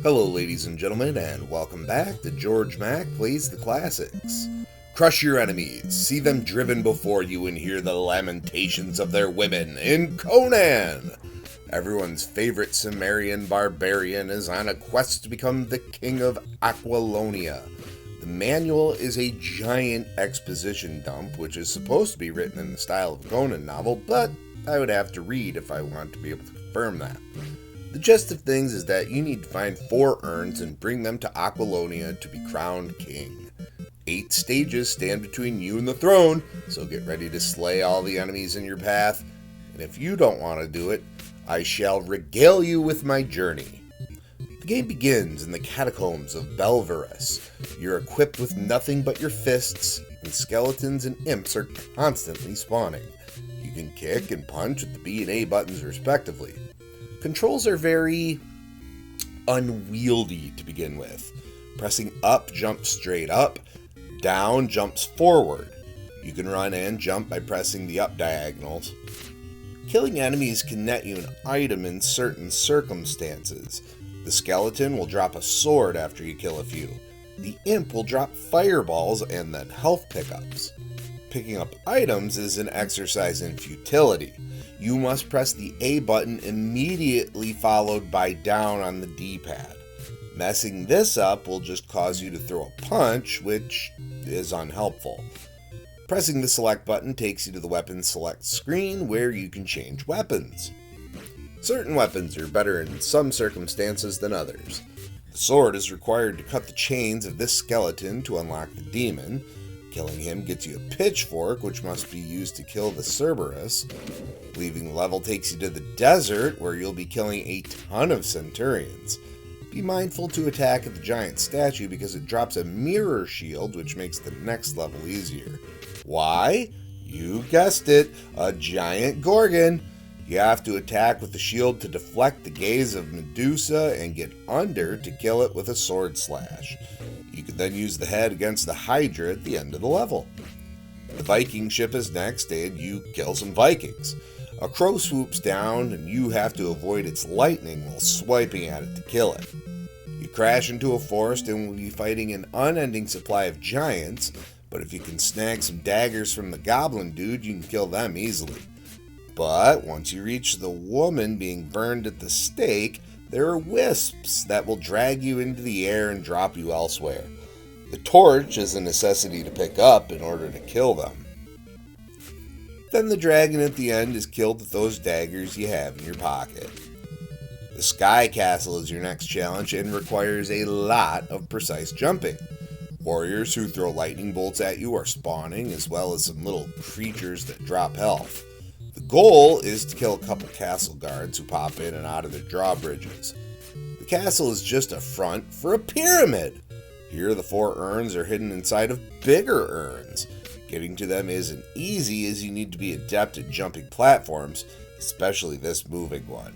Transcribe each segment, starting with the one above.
Hello, ladies and gentlemen, and welcome back to Georg Mack Plays the Classics. Crush your enemies, see them driven before you, and hear the lamentations of their women in Conan! Everyone's favorite Cimmerian barbarian is on a quest to become the king of Aquilonia. The manual is a giant exposition dump, which is supposed to be written in the style of a Conan novel, but I would have to read if I want to be able to confirm that. The gist of things is that you need to find 4 urns and bring them to Aquilonia to be crowned king. 8 stages stand between you and the throne, so get ready to slay all the enemies in your path. And if you don't want to do it, I shall regale you with my journey. The game begins in the catacombs of Belverus. You're equipped with nothing but your fists, and skeletons and imps are constantly spawning. You can kick and punch with the B and A buttons respectively. Controls are very unwieldy to begin with. Pressing up jumps straight up, down jumps forward. You can run and jump by pressing the up diagonals. Killing enemies can net you an item in certain circumstances. The skeleton will drop a sword after you kill a few. The imp will drop fireballs and then health pickups. Picking up items is an exercise in futility. You must press the A button immediately followed by down on the D-pad. Messing this up will just cause you to throw a punch, which is unhelpful. Pressing the select button takes you to the weapon select screen where you can change weapons. Certain weapons are better in some circumstances than others. The sword is required to cut the chains of this skeleton to unlock the demon. Killing him gets you a pitchfork, which must be used to kill the Cerberus. Leaving the level takes you to the desert, where you'll be killing a ton of centurions. Be mindful to attack at the giant statue because it drops a mirror shield, which makes the next level easier. Why? You guessed it, a giant Gorgon. You have to attack with the shield to deflect the gaze of Medusa and get under to kill it with a sword slash. You can then use the head against the Hydra at the end of the level. The Viking ship is next, and you kill some Vikings. A crow swoops down, and you have to avoid its lightning while swiping at it to kill it. You crash into a forest and will be fighting an unending supply of giants, but if you can snag some daggers from the goblin dude, you can kill them easily. But once you reach the woman being burned at the stake, there are wisps that will drag you into the air and drop you elsewhere. The torch is a necessity to pick up in order to kill them. Then the dragon at the end is killed with those daggers you have in your pocket. The Sky Castle is your next challenge and requires a lot of precise jumping. Warriors who throw lightning bolts at you are spawning, as well as some little creatures that drop health. The goal is to kill a couple castle guards who pop in and out of their drawbridges. The castle is just a front for a pyramid. Here the 4 urns are hidden inside of bigger urns. Getting to them isn't easy as you need to be adept at jumping platforms, especially this moving one.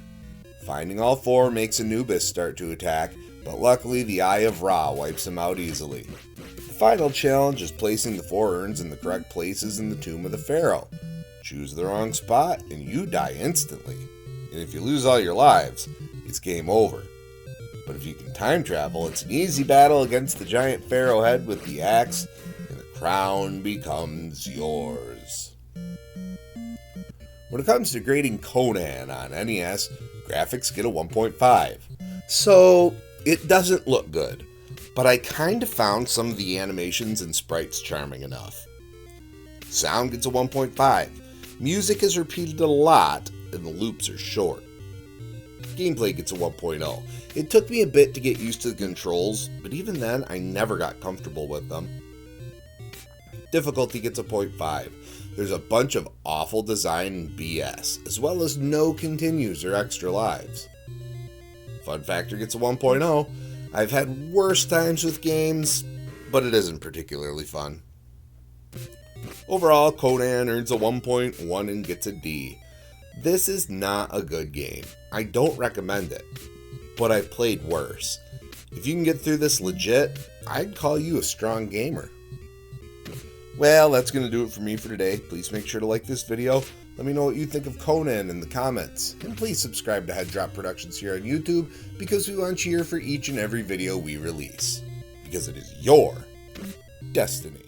Finding all 4 makes Anubis start to attack, but luckily the Eye of Ra wipes him out easily. The final challenge is placing the 4 urns in the correct places in the tomb of the pharaoh. Choose the wrong spot and you die instantly. And if you lose all your lives, it's game over. But if you can time travel, it's an easy battle against the giant pharaoh head with the axe, and the crown becomes yours. When it comes to grading Conan on NES, graphics get a 1.5. So it doesn't look good, but I kind of found some of the animations and sprites charming enough. Sound gets a 1.5. Music is repeated a lot, and the loops are short. Gameplay gets a 1.0. It took me a bit to get used to the controls, but even then, I never got comfortable with them. Difficulty gets a 0.5. There's a bunch of awful design and BS, as well as no continues or extra lives. Fun factor gets a 1.0. I've had worse times with games, but it isn't particularly fun. Overall, Conan earns a 1.1 and gets a D. This is not a good game. I don't recommend it, but I've played worse. If you can get through this legit, I'd call you a strong gamer. Well, that's going to do it for me for today. Please make sure to like this video, Let me know what you think of Conan in the comments. And please subscribe to Head Drop Productions here on YouTube, because we want you here for each and every video we release. Because it is your destiny.